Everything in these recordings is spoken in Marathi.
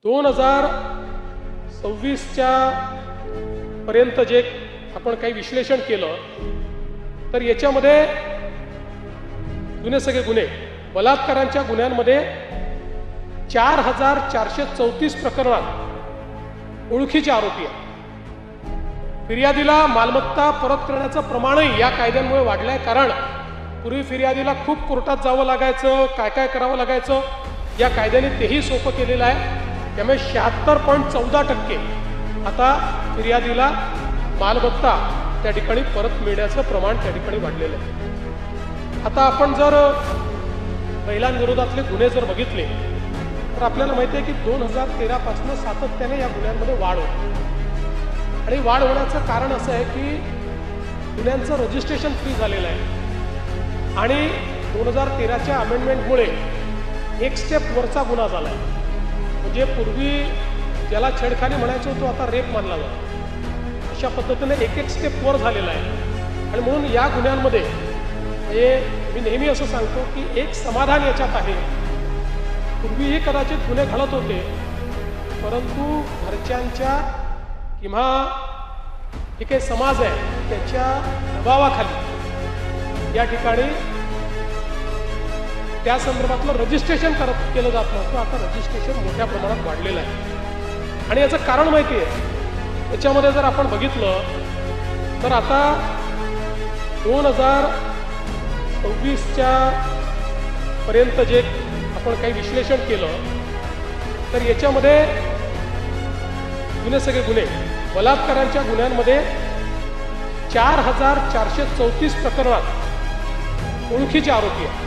2026च्या पर्यंत जे आपण काही विश्लेषण केलं तर याच्यामध्ये जुने सगळे गुन्हे बलात्कारांच्या गुन्ह्यांमध्ये 4434 प्रकरणात ओळखीचे आरोपी आहेत. फिर्यादीला मालमत्ता परत करण्याचं प्रमाणही या कायद्यांमुळे वाढलंय. कारण पूर्वी फिर्यादीला खूप कोर्टात जावं लागायचं, काय काय करावं लागायचं. या कायद्याने तेही सोपं केलेलं आहे. त्यामुळे 76.14% आता फिर्यादीला मालमत्ता त्या ठिकाणी परत मिळण्याचं प्रमाण त्या ठिकाणी वाढलेलं आहे. आता आपण जर महिलांविरोधातले गुन्हे जर बघितले तर आपल्याला माहिती आहे की 2013 पासून सातत्याने या गुन्ह्यांमध्ये वाढ होते. आणि वाढ होण्याचं कारण असं आहे की गुन्ह्यांचं रजिस्ट्रेशन फ्री झालेलं आहे. आणि 2013च्या अमेंडमेंटमुळे एक स्टेप वरचा गुन्हा झाला आहे. म्हणजे पूर्वी ज्याला छेडखानी म्हणायचं होतं आता रेप मानला जातो. अशा पद्धतीने एक एक स्टेप वर झालेला आहे. आणि म्हणून या गुन्ह्यांमध्ये मी नेहमी असं सांगतो की एक समाधान याच्यात आहे. पूर्वीही कदाचित गुन्हे घडत होते, परंतु घरच्यांच्या किंवा जे काही समाज आहे त्याच्या दबावाखाली या ठिकाणी त्या संदर्भातलं रजिस्ट्रेशन केलं जात नव्हतं. आता रजिस्ट्रेशन मोठ्या प्रमाणात वाढलेलं आहे. आणि याचं कारण माहिती आहे. याच्यामध्ये जर आपण बघितलं तर आता 2026च्या पर्यंत जे आपण काही विश्लेषण केलं तर याच्यामध्ये जुने सगळे गुन्हे बलात्कारांच्या गुन्ह्यांमध्ये 4434 प्रकरणात ओळखीचे आरोपी आहेत.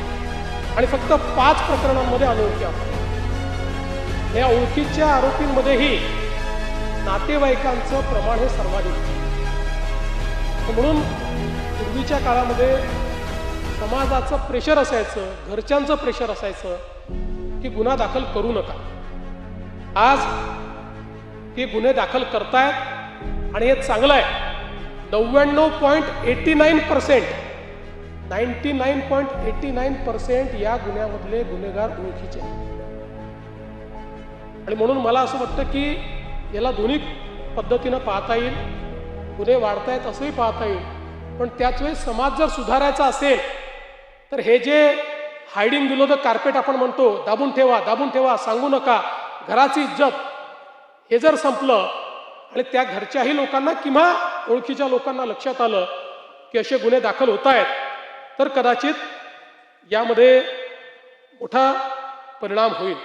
आणि फक्त 5 प्रकरणांमध्ये अनोळखी आरोपी. या ओळखीच्या आरोपींमध्येही नातेवाईकांचं प्रमाण हे सर्वाधिक. म्हणून पूर्वीच्या काळामध्ये समाजाचं प्रेशर असायचं, घरच्यांचं प्रेशर असायचं की गुन्हा दाखल करू नका. आज ते गुन्हे दाखल करतायत आणि हे चांगलं आहे. 99.89% या गुन्ह्यामधले गुन्हेगार ओळखीचे आहेत. आणि म्हणून मला असं वाटतं की याला दोन्ही पद्धतीनं पाहता येईल. गुन्हे वाढतायत असंही पाहता येईल. पण त्याच वेळी समाज जर सुधारायचा असेल तर हे जे हायडिंग बिलो द कार्पेट आपण म्हणतो, दाबून ठेवा, सांगू नका, घराची इज्जत, हे जर संपलं आणि त्या घरच्याही लोकांना किंवा ओळखीच्या लोकांना लक्षात आलं की असे गुन्हे दाखल होत आहेत तर कदाचित यामध्ये मोठा परिणाम होईल.